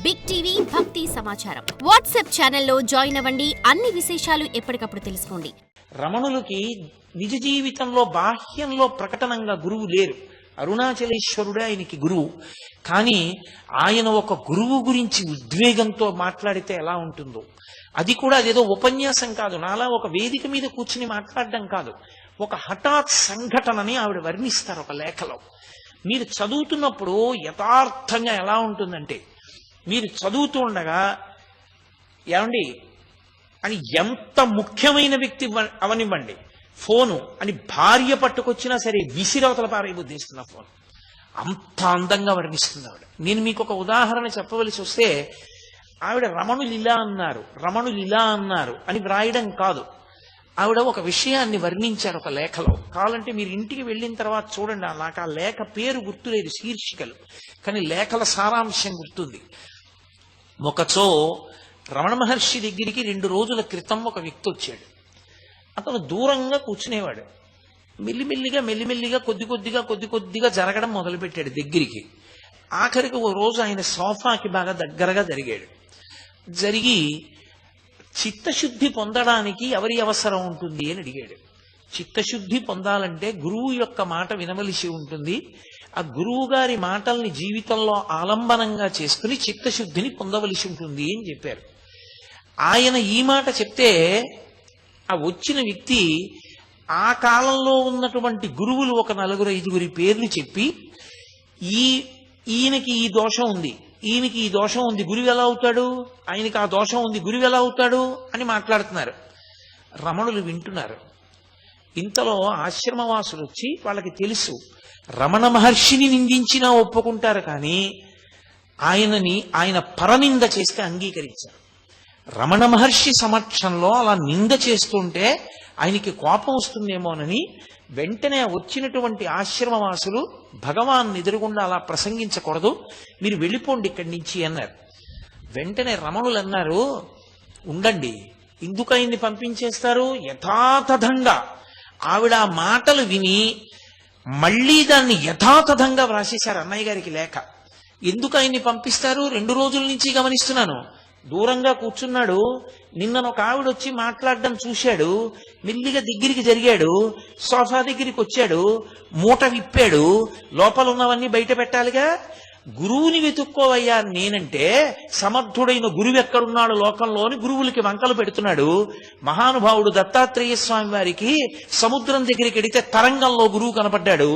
Big TV భక్తి సమాచారం WhatsApp ఛానల్లో జాయిన్ అవ్వండి. అన్ని విశేషాలు ఎప్పటికప్పుడు తెలుసుకోండి. రమణులకి నిజ జీవితంలో బాహ్యంలో ప్రకటనంగా గురువు లేరు. అరుణాచలేశ్వరుడే ఆయనకి గురువు. కానీ ఆయన ఒక గురువు గురించి ఉద్వేగంతో మాట్లాడితే ఎలా ఉంటుందో, అది కూడా అదేదో ఉపన్యాసం కాదు, నాలా ఒక వేదిక మీద కూర్చుని మాట్లాడడం కాదు, ఒక హఠాత్ సంఘటనని ఆవిడ వర్ణిస్తారు ఒక లేఖలో. మీరు చదువుతున్నప్పుడు యథార్థంగా ఎలా ఉంటుందంటే, మీరు చదువుతూ ఉండగా ఏమండి అని ఎంత ముఖ్యమైన వ్యక్తి అవనివ్వండి, ఫోను అని భార్య పట్టుకొచ్చినా సరే విసిరవతల పారైబుద్ధిస్తున్న ఫోన్, అంత అందంగా వర్ణిస్తుంది ఆవిడ. నేను మీకు ఒక ఉదాహరణ చెప్పవలసి వస్తే, ఆవిడ రమణులు ఇలా అన్నారు, రమణులు ఇలా అన్నారు అని వ్రాయడం కాదు, ఆవిడ ఒక విషయాన్ని వర్ణించారు ఒక లేఖలో. కావాలంటే మీరు ఇంటికి వెళ్ళిన తర్వాత చూడండి. నాకు ఆ లేఖ పేరు గుర్తులేదు, శీర్షికలు, కానీ లేఖల సారాంశం గుర్తుంది. ఒకచో రమణ మహర్షి దగ్గరికి 2 రోజుల క్రితం ఒక వ్యక్తి వచ్చాడు. అతను దూరంగా కూర్చునేవాడు. మెల్లిమెల్లిగా కొద్ది కొద్దిగా జరగడం మొదలుపెట్టాడు దగ్గరికి. ఆఖరికి ఓ రోజు ఆయన సోఫాకి బాగా దగ్గరగా జరిగాడు. జరిగి చిత్తశుద్ధి పొందడానికి ఎవరి అవసరం ఉంటుంది అని అడిగాడు. చిత్తశుద్ధి పొందాలంటే గురువు యొక్క మాట వినవలసి ఉంటుంది. ఆ గురువు గారి మాటల్ని జీవితంలో ఆలంబనంగా చేసుకుని చిత్తశుద్ధిని పొందవలసి ఉంటుంది అని చెప్పారు. ఆయన ఈ మాట చెప్తే ఆ వచ్చిన వ్యక్తి ఆ కాలంలో ఉన్నటువంటి గురువులు ఒక 4-5 పేర్లు చెప్పి, ఈయనకి ఈ దోషం ఉంది, ఈయనకి ఈ దోషం ఉంది, గురువు ఎలా అవుతాడు, ఆయనకి ఆ దోషం ఉంది, గురువు ఎలా అవుతాడు అని మాట్లాడుతున్నారు. రమణులు వింటున్నారు. ఇంతలో ఆశ్రమవాసులు వచ్చి, వాళ్ళకి తెలుసు రమణ మహర్షిని నిందించినా ఒప్పుకుంటారు, కానీ ఆయన పరనింద చేస్తే అంగీకరించారు. రమణ మహర్షి సమక్షంలో అలా నింద చేస్తుంటే ఆయనకి కోపం వస్తుందేమోనని వెంటనే వచ్చినటువంటి ఆశ్రమవాసులు భగవాన్ ఎదురుగుండా అలా ప్రసంగించకూడదు, మీరు వెళ్ళిపోండి ఇక్కడి నుంచి అన్నారు. వెంటనే రమణులు అన్నారు, ఉండండి, ఎందుకు ఆయన్ని పంపించేస్తారు? యథాతథంగా ఆవిడ ఆ మాటలు విని మళ్ళీ దాన్ని యథాతథంగా వ్రాసేశారు అన్నయ్య గారికి లేఖ. ఎందుకు ఆయన్ని పంపిస్తారు? 2 రోజుల నుంచి గమనిస్తున్నాను. దూరంగా కూర్చున్నాడు. నిన్నొక ఆవిడ వచ్చి మాట్లాడడం చూశాడు. మెల్లిగా దగ్గరికి జరిగాడు. సోఫా దగ్గరికి వచ్చాడు. మూట విప్పాడు. లోపల ఉన్నవన్నీ బయట పెట్టాలిగా. గురువుని వెతుక్కోవయ్యా నేనంటే, సమర్థుడైన గురువు ఎక్కడున్నాడు లోకంలో అని గురువులకి వంకలు పెడుతున్నాడు. మహానుభావుడు దత్తాత్రేయ స్వామి వారికి సముద్రం దగ్గరికి వెడితే తరంగంలో గురువు కనపడ్డాడు,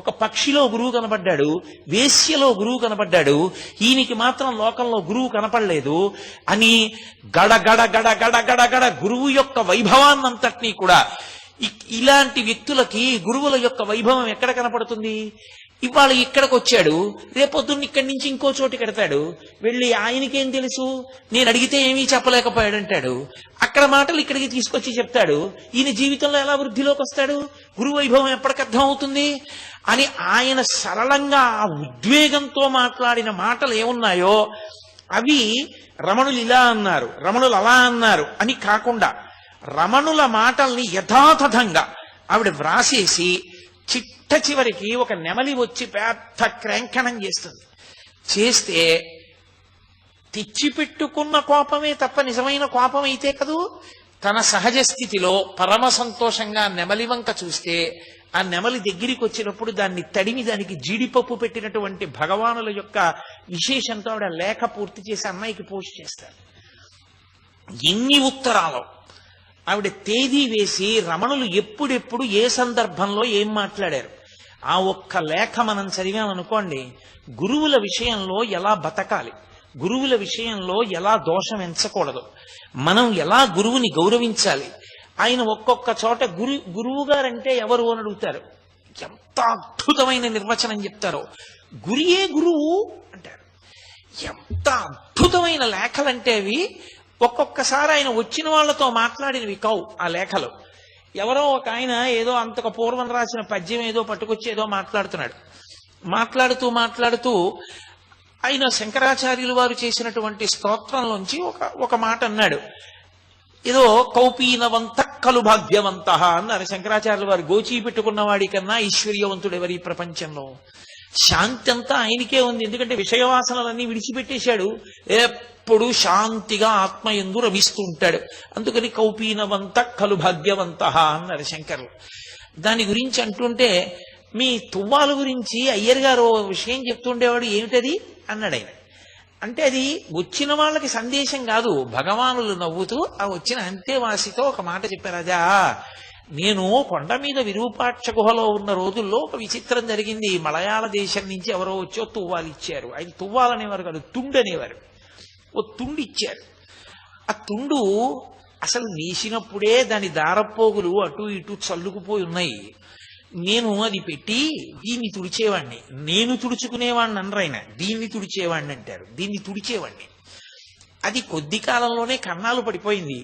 ఒక పక్షిలో గురువు కనపడ్డాడు, వేశ్యలో గురువు కనపడ్డాడు, ఈయనకి మాత్రం లోకంలో గురువు కనపడలేదు అని గడ గడ గడ గడ గడ గడ గురువు యొక్క వైభవాన్నంతటినీ కూడా, ఇలాంటి వ్యక్తులకి గురువుల యొక్క వైభవం ఎక్కడ కనపడుతుంది? ఇవాళ ఇక్కడికి వచ్చాడు, రేపొద్దున్న ఇక్కడి నుంచి ఇంకో చోటు కడతాడు. వెళ్ళి ఆయనకేం తెలుసు, నేను అడిగితే ఏమీ చెప్పలేకపోయాడంటాడు. అక్కడ మాటలు ఇక్కడికి తీసుకొచ్చి చెప్తాడు. ఈయన జీవితంలో ఎలా వృద్ధిలోకి వస్తాడు? గురు వైభవం ఎప్పటికి అర్థం అవుతుంది అని ఆయన సరళంగా ఆ ఉద్వేగంతో మాట్లాడిన మాటలు ఏమున్నాయో అవి రమణులు ఇలా అన్నారు, రమణులు అలా అన్నారు అని కాకుండా, రమణుల మాటల్ని యథాతథంగా ఆవిడ వ్రాసేసి చిట్ట చివరికి ఒక నెమలి వచ్చి పెద్ద క్రంకణం చేస్తుంది. చేస్తే తెచ్చిపెట్టుకున్న కోపమే తప్ప నిజమైన కోపం అయితే కదూ. తన సహజ స్థితిలో పరమ సంతోషంగా నెమలి వంక చూస్తే, ఆ నెమలి దగ్గరికి వచ్చినప్పుడు దాన్ని తడిమి దానికి జీడిపప్పు పెట్టినటువంటి భగవానుల యొక్క విశేషంతో ఆవిడ లేఖ పూర్తి చేసి అన్నయ్యకి పోస్ట్ చేస్తారు. ఎన్ని ఉత్తరాలు ఆవిడ తేదీ వేసి రమణులు ఎప్పుడెప్పుడు ఏ సందర్భంలో ఏం మాట్లాడారు ఆ ఒక్క లేఖ మనం చదివామనుకోండి, గురువుల విషయంలో ఎలా బతకాలి, గురువుల విషయంలో ఎలా దోషం ఎంచకూడదు, మనం ఎలా గురువుని గౌరవించాలి. ఆయన ఒక్కొక్క చోట గురువు గారంటే ఎవరు అని అడుగుతారు. ఎంత అద్భుతమైన నిర్వచనం చెప్తారో. గురియే గురువు అంటారు. ఎంత అద్భుతమైన లేఖలంటే అవి. ఒక్కొక్కసారి ఆయన వచ్చిన వాళ్లతో మాట్లాడినవి కావు ఆ లేఖలు. ఎవరో ఒక ఆయన ఏదో అంతకు పూర్వం రాసిన పద్యం ఏదో పట్టుకొచ్చి ఏదో మాట్లాడుతున్నాడు. మాట్లాడుతూ ఆయన శంకరాచార్యులు వారు చేసినటువంటి స్తోత్రంలోంచి ఒక మాట అన్నాడు. ఏదో కౌపీనవంత కలు భాగ్యవంత అన్నారు శంకరాచార్యుల వారు. గోచీ పెట్టుకున్న వాడి కన్నా ఐశ్వర్యవంతుడు ఎవరి ప్రపంచంలో. శాంతి అంతా ఆయనకే ఉంది, ఎందుకంటే విషయవాసనలన్నీ విడిచిపెట్టేశాడు. ఎప్పుడు శాంతిగా ఆత్మయందు రమిస్తూ ఉంటాడు. అందుకని కౌపీనవంత ఖలు భాగ్యవంత అన్నారు శంకరులు. దాని గురించి అంటుంటే, మీ తువ్వాల గురించి అయ్యర్ గారు విషయం చెప్తుండేవాడు, ఏమిటది అన్నాడు ఆయన. అంటే అది వచ్చిన వాళ్ళకి సందేశం కాదు, భగవానులు నవ్వుతూ ఆ వచ్చిన అంతేవాసితో ఒక మాట చెప్పారు. రాజా, నేను కొండ మీద విరూపాక్ష గుహలో ఉన్న రోజుల్లో ఒక విచిత్రం జరిగింది. మలయాళ దేశం నుంచి ఎవరో వచ్చో తువ్వాలు ఇచ్చారు. ఆయన తువ్వాలనేవారు కాదు, తుండు అనేవారు. ఓ తుండు ఇచ్చారు. ఆ తుండు అసలు నేసినప్పుడే దాని దారపోగులు అటు ఇటు చల్లుకుపోయి ఉన్నాయి. నేను అది పెట్టి దీన్ని తుడిచేవాడిని. నేను తుడుచుకునేవాడిని అనరైనా, దీన్ని తుడిచేవాడిని అంటారు. దీన్ని తుడిచేవాడిని. అది కొద్ది కాలంలోనే కన్నాలు పడిపోయింది.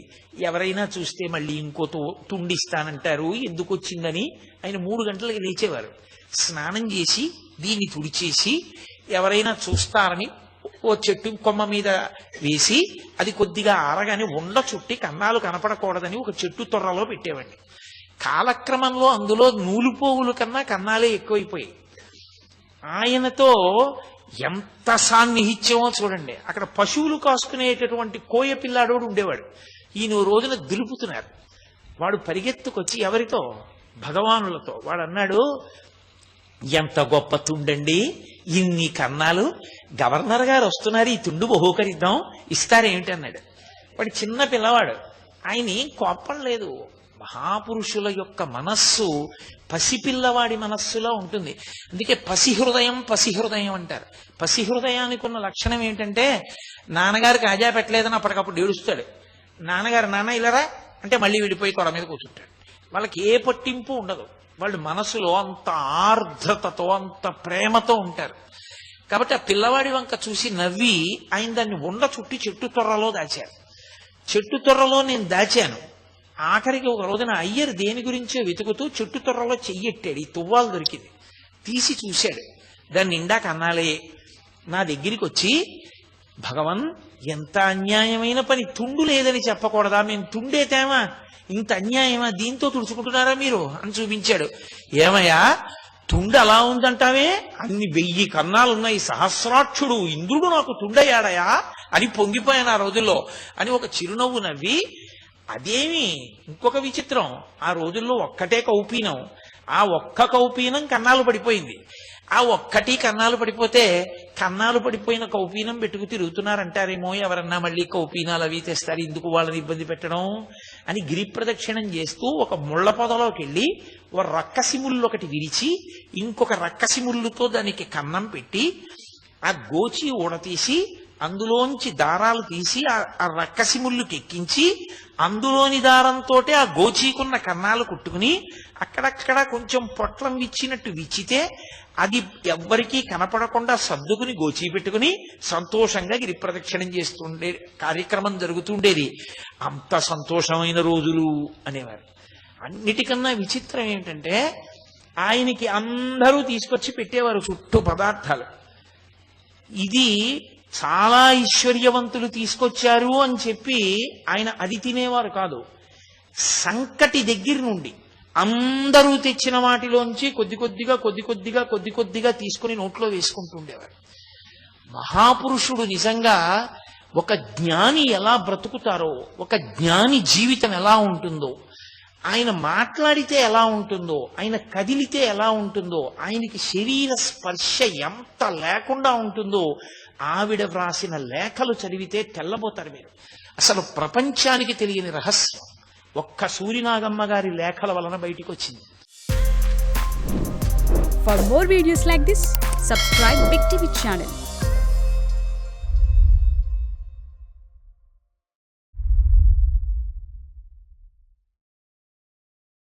ఎవరైనా చూస్తే మళ్ళీ ఇంకో తుండిస్తానంటారు. ఎందుకు వచ్చిందని ఆయన 3 గంటలకి లేచేవారు. స్నానం చేసి దీన్ని తుడిచేసి ఎవరైనా చూస్తారని ఓ చెట్టు కొమ్మ మీద వేసి అది కొద్దిగా ఆరగానే ఉండ చుట్టి కన్నాలు కనపడకూడదని ఒక చెట్టు తొర్రలో పెట్టేవాడిని. కాలక్రమంలో అందులో నూలుపోగులు కన్నా కన్నాలే ఎక్కువైపోయాయి. ఆయనతో ఎంత సాన్నిహిత్యమో చూడండి. అక్కడ పశువులు కాసుకునేటటువంటి కోయ పిల్లాడోడు ఉండేవాడు. ఈయన రోజున దులుపుతున్నారు. వాడు పరిగెత్తుకొచ్చి ఎవరితో? భగవానులతో. వాడు అన్నాడు, ఎంత గొప్ప తుండండి, ఇన్ని కన్నాలు, గవర్నర్ గారు వస్తున్నారు, ఈ తుండు బహూకరిద్దాం, ఇస్తారేమిటి అన్నాడు. వాడు చిన్న పిల్లవాడు. ఆయన ఏం కోపం లేదు. మహాపురుషుల యొక్క మనస్సు పసిపిల్లవాడి మనస్సులో ఉంటుంది. అందుకే పసిహృదయం అంటారు. పసిహృదయానికి ఉన్న లక్షణం ఏంటంటే, నాన్నగారికి ఆజా పెట్టలేదని అప్పటికప్పుడు ఏడుస్తాడు. నాన్నగారు నాన్న ఇలారా అంటే మళ్ళీ విడిపోయి కొడ మీద కూర్చుంటాడు. వాళ్ళకి ఏ పట్టింపు ఉండదు. వాళ్ళు మనసులో అంత ఆర్ద్రతతో అంత ప్రేమతో ఉంటారు. కాబట్టి ఆ పిల్లవాడి వంక చూసి నవ్వి ఆయన దాన్ని ఉండ చుట్టి చెట్టు తొర్రలో దాచారు. చెట్టు తొర్రలో నేను దాచాను. ఆఖరికి ఒక రోజున అయ్యర్ దేని గురించో వెతుకుతూ చెట్టు తొర్రలో చెయ్యెట్టాడు. ఈ తువ్వాలు దొరికింది. తీసి చూశాడు. దాన్ని నిండా కన్నాలే. నా దగ్గరికి వచ్చి, భగవన్, ఎంత అన్యాయమైన పని, తుండు లేదని చెప్పకూడదా? మేము తుండే తేమా, ఇంత అన్యాయమా, దీంతో తుడుచుకుంటున్నారా మీరు అని చూపించాడు. ఏమయ్యా, తుండు అలా ఉందంటావే, అన్ని 1000 కన్నాలున్నాయి, సహస్రాక్షుడు ఇంద్రుడు నాకు తుండయ్యాడయా అని పొంగిపోయాను ఆ రోజుల్లో అని ఒక చిరునవ్వు నవ్వి, అదేమి ఇంకొక విచిత్రం, ఆ రోజుల్లో ఒక్కటే కౌపీనం, ఆ ఒక్క కౌపీనం కన్నాలు పడిపోయింది. ఆ ఒక్కటి కన్నాలు పడిపోతే, కన్నాలు పడిపోయిన కౌపీనం పెట్టుకు తిరుగుతున్నారంటారేమో, ఎవరన్నా మళ్ళీ కౌపీనాలు అవి తెస్తారు, ఎందుకు వాళ్ళని ఇబ్బంది పెట్టడం అని గిరి ప్రదక్షిణం చేస్తూ ఒక ముళ్ళ పొదలోకి వెళ్ళి ఒక రక్కసి ముళ్ళు ఒకటి విరిచి ఇంకొక రక్కసి ముళ్ళుతో దానికి కన్నం పెట్టి ఆ గోచి ఊడతీసి అందులోంచి దారాలు తీసి ఆ రక్కసి ముళ్ళుకి ఎక్కించి అందులోని దారంతో ఆ గోచీకున్న కన్నాలు కుట్టుకుని అక్కడక్కడ కొంచెం పొట్లం విచ్చినట్టు విచ్చితే అది ఎవ్వరికీ కనపడకుండా సర్దుకుని గోచీ పెట్టుకుని సంతోషంగా గిరి ప్రదక్షిణం చేస్తుండే కార్యక్రమం జరుగుతుండేది. అంత సంతోషమైన రోజులు అనేవారు. అన్నిటికన్నా విచిత్రం ఏమిటంటే, ఆయనకి అందరూ తీసుకొచ్చి పెట్టేవారు చుట్టూ పదార్థాలు. ఇది చాలా ఐశ్వర్యవంతులు తీసుకొచ్చారు అని చెప్పి ఆయన అది తినేవారు కాదు. సంకటి దగ్గర నుండి అందరూ తెచ్చిన వాటిలోంచి కొద్ది కొద్దిగా తీసుకుని నోట్లో వేసుకుంటుండేవారు. మహాపురుషుడు నిజంగా ఒక జ్ఞాని ఎలా బ్రతుకుతారో, ఒక జ్ఞాని జీవితం ఎలా ఉంటుందో, ఆయన మాట్లాడితే ఎలా ఉంటుందో, ఆయన కదిలితే ఎలా ఉంటుందో, ఆయనకి శరీర స్పర్శ ఎంత లేకుండా ఉంటుందో, ఆవిడ వ్రాసిన లేఖలు చదివితే తెల్లబోతారు మీరు. అసలు ప్రపంచానికి తెలియని రహస్యం ఒక్క సూరినాగమ్మ గారి లేఖల వలన బయటికి వచ్చింది. For more videos like this, subscribe Big TV channel.